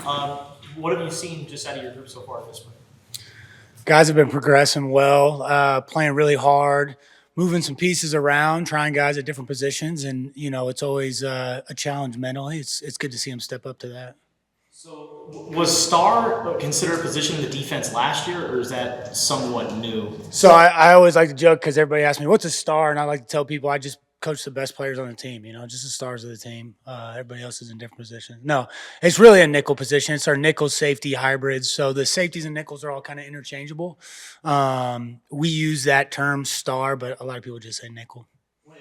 Um, what have you seen just out of your group so far this spring? Guys have been progressing well, playing really hard, moving some pieces around, trying guys at different positions, and it's always a challenge mentally. It's good to see them step up to that. So, was Star considered a position in the defense last year, or is that somewhat new? So I always like to joke because everybody asks me what's a star, and I like to tell people I just coach the best players on the team. Just the stars of the team. Everybody else is in different positions. No, it's really a nickel position. It's our nickel safety hybrids. So the safeties and nickels are all kind of interchangeable. We use that term star, but a lot of people just say nickel.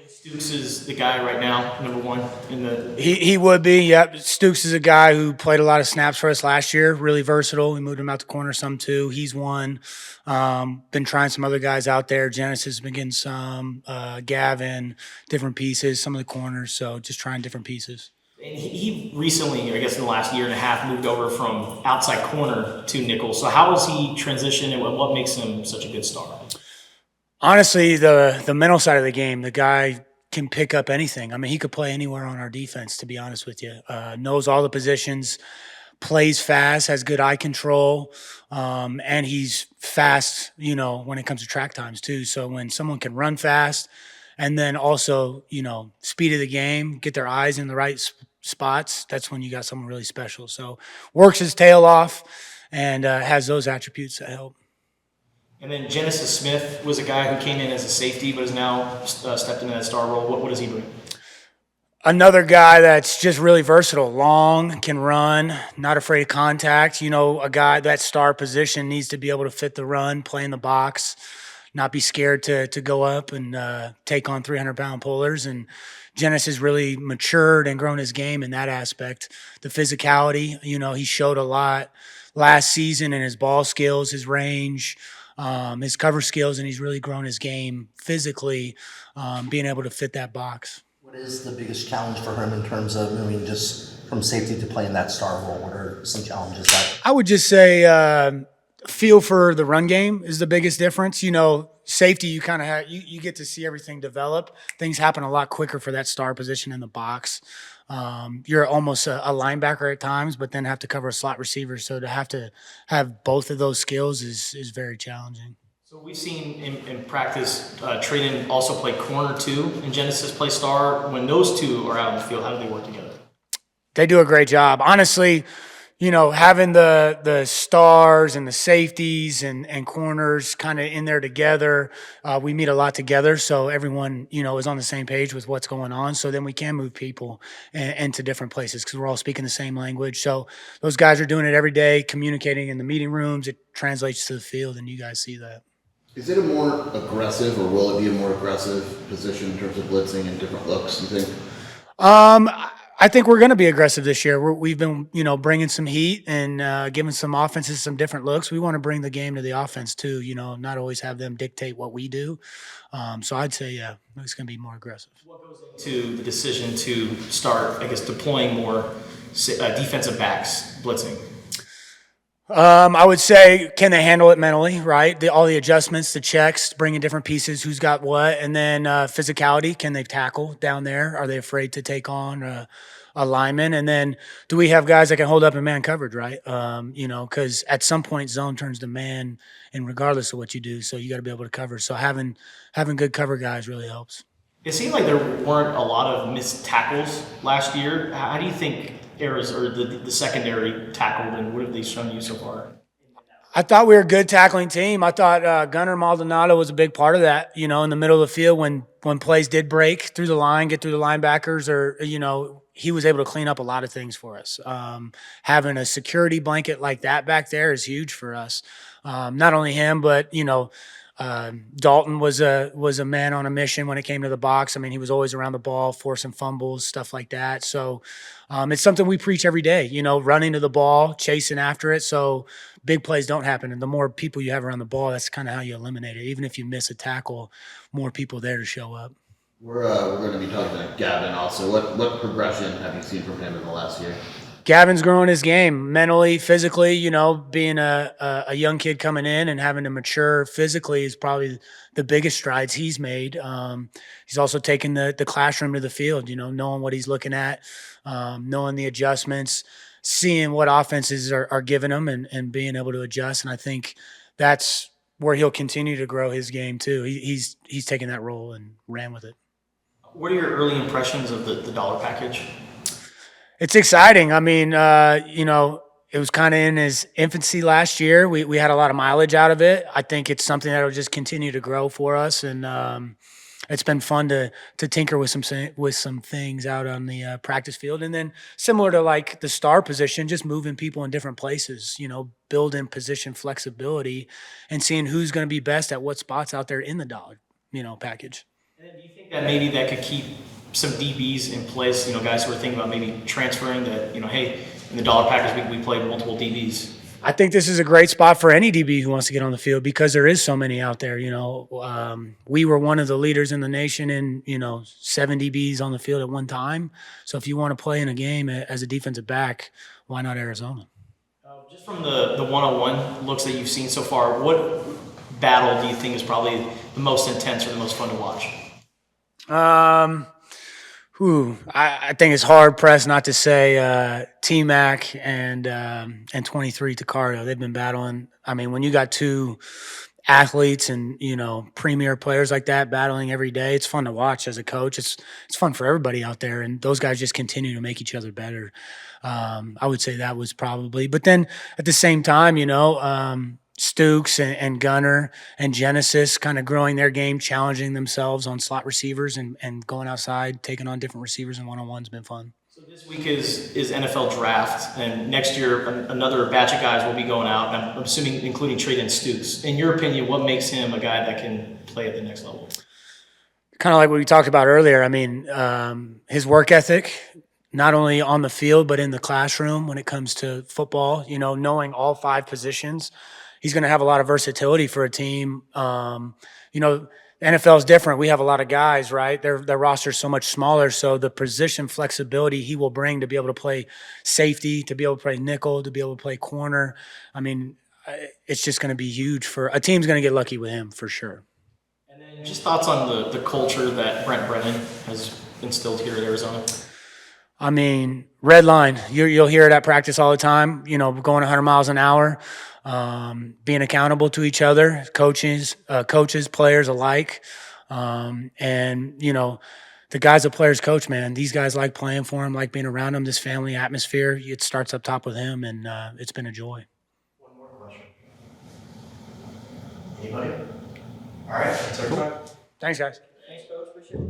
Stooks is the guy right now, number one in the. He would be, yep. Stooks is a guy who played a lot of snaps for us last year, really versatile. We moved him out the corner some too. He's one. Been trying some other guys out there. Genesis has been getting some. Gavin, different pieces, some of the corners. So just trying different pieces. And he recently, I guess in the last year and a half, moved over from outside corner to nickel. So how has he transitioned, and what makes him such a good star? Honestly, the mental side of the game, the guy can pick up anything. I mean, he could play anywhere on our defense, to be honest with you. Knows all the positions, plays fast, has good eye control, and he's fast, when it comes to track times too. So when someone can run fast and then also, speed of the game, get their eyes in the right spots, that's when you got someone really special. So works his tail off and has those attributes that help. And then Genesis Smith was a guy who came in as a safety, but has now stepped into that star role. What does he bring? Another guy that's just really versatile, long, can run, not afraid of contact. A guy that star position needs to be able to fit the run, play in the box, not be scared to go up and take on 300-pound pullers. And Genesis really matured and grown his game in that aspect. The physicality, he showed a lot last season in his ball skills, his range, his cover skills, and he's really grown his game physically, being able to fit that box. What is the biggest challenge for him in terms of moving just from safety to playing that star role? What are some challenges that? I would just say feel for the run game is the biggest difference. Safety, you kind of have you get to see everything develop. Things happen a lot quicker for that star position in the box. You're almost a linebacker at times, but then have to cover a slot receiver. So to have both of those skills is very challenging. So we've seen in practice, Trayden also play corner too, and Genesis play star. When those two are out in the field, how do they work together? They do a great job. Honestly, having the stars and the safeties and corners kind of in there together, we meet a lot together. So everyone, is on the same page with what's going on. So then we can move people into different places because we're all speaking the same language. So those guys are doing it every day, communicating in the meeting rooms. It translates to the field, and you guys see that. Is it a more aggressive, or will it be a more aggressive position in terms of blitzing and different looks, you think? I think we're going to be aggressive this year. We've been, bringing some heat and giving some offenses some different looks. We want to bring the game to the offense too, not always have them dictate what we do. So I'd say, yeah, it's going to be more aggressive. What goes into the decision to start, I guess, deploying more defensive backs blitzing? I would say, can they handle it mentally, right? All the adjustments, the checks, bringing different pieces, who's got what, and then physicality, can they tackle down there? Are they afraid to take on a lineman? And then do we have guys that can hold up in man coverage, right? Because at some point zone turns to man, and regardless of what you do, so you got to be able to cover. So having good cover guys really helps. It seemed like there weren't a lot of missed tackles last year. How do you think errors or the secondary tackled, and what have they shown you so far? I thought we were a good tackling team. I thought Gunnar Maldonado was a big part of that, in the middle of the field when plays did break through the line, get through the linebackers, or, he was able to clean up a lot of things for us. Having a security blanket like that back there is huge for us. Not only him, but, Dalton was a man on a mission when it came to the box. I mean, he was always around the ball, forcing fumbles, stuff like that. So it's something we preach every day, running to the ball, chasing after it. So big plays don't happen. And the more people you have around the ball, that's kind of how you eliminate it. Even if you miss a tackle, more people there to show up. We're going to be talking to Gavin also. What progression have you seen from him in the last year? Gavin's growing his game mentally, physically. Being a young kid coming in and having to mature physically is probably the biggest strides he's made. He's also taken the classroom to the field, knowing what he's looking at, knowing the adjustments, seeing what offenses are giving him and being able to adjust. And I think that's where he'll continue to grow his game too. He's taken that role and ran with it. What are your early impressions of the dollar package? It's exciting. I mean, it was kind of in his infancy last year. We had a lot of mileage out of it. I think it's something that will just continue to grow for us, and it's been fun to tinker with some things out on the practice field. And then similar to like the star position, just moving people in different places. Building position flexibility and seeing who's going to be best at what spots out there in the dollar, package. And then do you think that maybe that could keep some DBs in place, guys who are thinking about maybe transferring that, hey, in the dollar package we played multiple DBs? I think this is a great spot for any DB who wants to get on the field because there is so many out there. We were one of the leaders in the nation in, 7 DBs on the field at one time. So if you want to play in a game as a defensive back, why not Arizona? Just from the one-on-one looks that you've seen so far, what battle do you think is probably the most intense or the most fun to watch? I think it's hard pressed not to say T-Mac and 23 Takario. They've been battling. I mean, when you got 2 athletes and premier players like that battling every day, it's fun to watch as a coach. It's fun for everybody out there, and those guys just continue to make each other better. I would say that was probably, but then at the same time, Stooks and Gunner and Genesis kind of growing their game, challenging themselves on slot receivers and going outside, taking on different receivers and one-on-one's been fun. So this week is NFL draft, and next year another batch of guys will be going out, and I'm assuming including Trayden Stooks. In your opinion, what makes him a guy that can play at the next level? Kind of like what we talked about earlier. I mean, his work ethic, not only on the field but in the classroom when it comes to football, knowing all 5 positions. He's going to have a lot of versatility for a team. The NFL is different. We have a lot of guys, right? Their roster is so much smaller. So the position flexibility he will bring to be able to play safety, to be able to play nickel, to be able to play corner. I mean, it's just going to be huge for a team's going to get lucky with him for sure. And then just thoughts on the culture that Brent Brennan has instilled here at Arizona. I mean, red line. You'll hear it at practice all the time. Going 100 miles an hour. Being accountable to each other, coaches, players alike. The guys that players coach, man, these guys like playing for him, like being around him, this family atmosphere. It starts up top with him, and it's been a joy. One more question. Anybody? All right, that's our time. Thanks, guys. Thanks, Coach. Appreciate it.